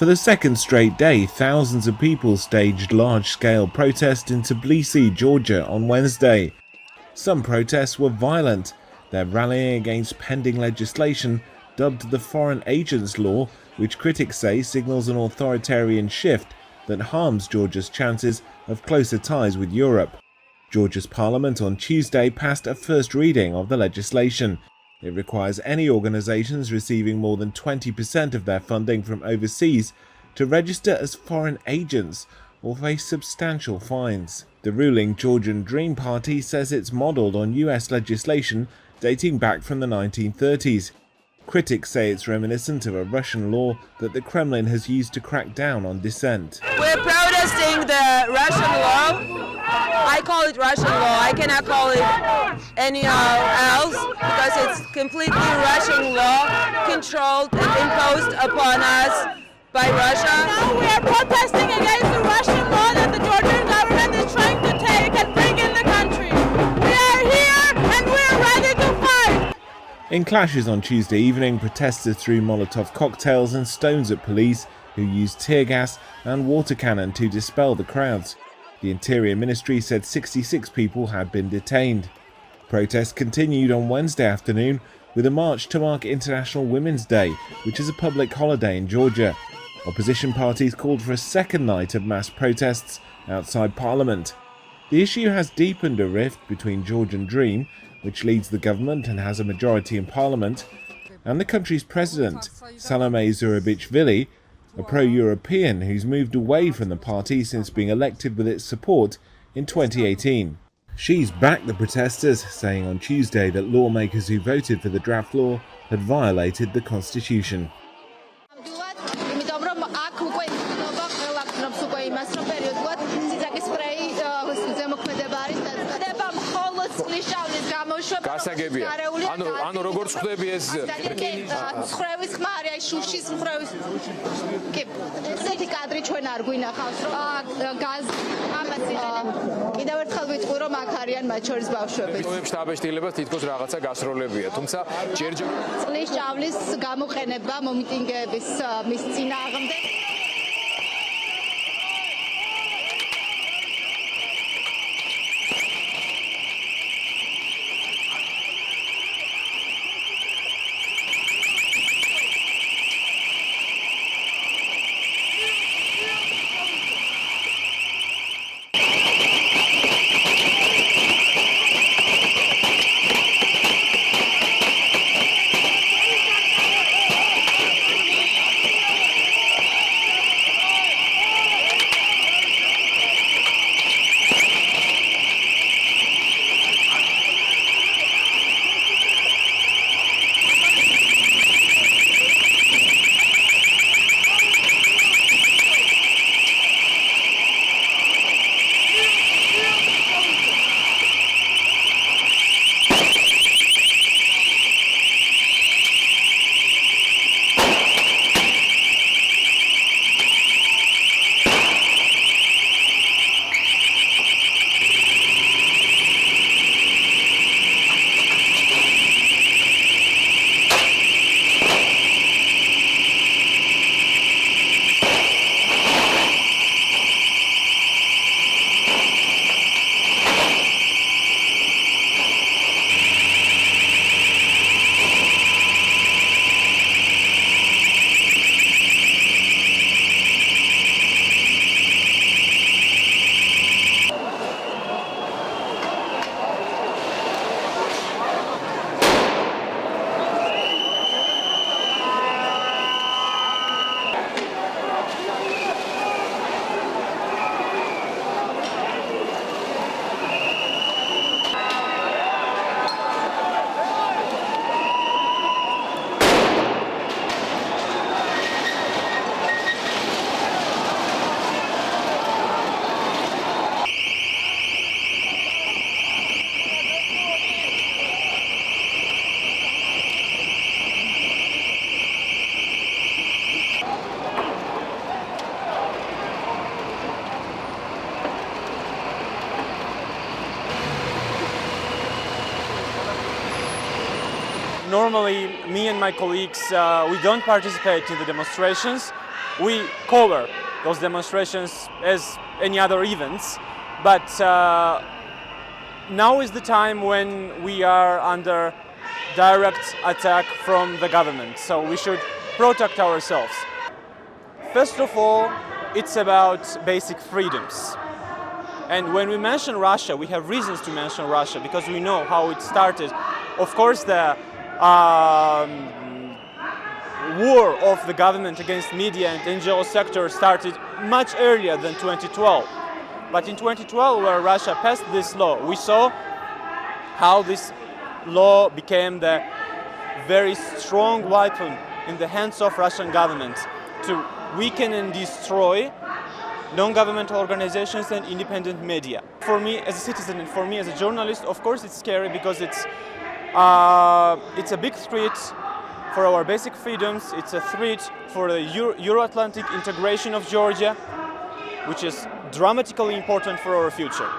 For the second straight day, thousands of people staged large-scale protests in Tbilisi, Georgia on Wednesday. Some protests were violent. They're rallying against pending legislation dubbed the Foreign Agents Law, which critics say signals an authoritarian shift that harms Georgia's chances of closer ties with Europe. Georgia's parliament on Tuesday passed a first reading of the legislation. It requires any organisations receiving more than 20% of their funding from overseas to register as foreign agents or face substantial fines. The ruling Georgian Dream Party says it's modelled on US legislation dating back from the 1930s. Critics say it's reminiscent of a Russian law that the Kremlin has used to crack down on dissent. We're protesting the Russian law. I call it Russian law. I cannot call it anything else because it's completely Russian law, controlled and imposed upon us by Russia. Now we are protesting against the Russian law that the Georgian government is trying to take and bring in the country. We are here and we are ready to fight. In clashes on Tuesday evening, protesters threw Molotov cocktails and stones at police, who used tear gas and water cannon to dispel the crowds. The Interior Ministry said 66 people had been detained. Protests continued on Wednesday afternoon with a march to mark International Women's Day, which is a public holiday in Georgia. Opposition parties called for a second night of mass protests outside Parliament. The issue has deepened a rift between Georgian Dream, which leads the government and has a majority in Parliament, and the country's president, Salome Zurabichvili, a pro-European who's moved away from the party since being elected with its support in 2018. She's backed the protesters, saying on Tuesday that lawmakers who voted for the draft law had violated the constitution. გასაგებია. ანუ როგორც ხვდები ეს ხრევის ხმარი აი შუშის ხრევის კი ესეთი კადრი ჩვენ არ გვინახავს რომ გაზ ამას იყენებ. კიდევ ერთხელ ვიტყვი რომ აქ არიან მათ შორის ბავშვები. ვიტყვი შტაბ-შტილებას თითქოს რაღაცა გასროლებია, თუმცა ჯერჯერ წლის ჭავლის გამოყენება მომიტინგეების მის წინააღმდეგ Normally, me and my colleagues, we don't participate in the demonstrations, we cover those demonstrations as any other events, but now is the time when we are under direct attack from the government, so we should protect ourselves. First of all, it's about basic freedoms. And when we mention Russia, we have reasons to mention Russia because we know how it started. Of course, the war of the government against media and NGO sector started much earlier than 2012. But in 2012, where Russia passed this law, we saw how this law became the very strong weapon in the hands of Russian government to weaken and destroy non-governmental organizations and independent media. For me as a citizen and for me as a journalist, of course it's scary because it's a big threat for our basic freedoms. It's a threat for the Euro-Atlantic integration of Georgia, which is dramatically important for our future.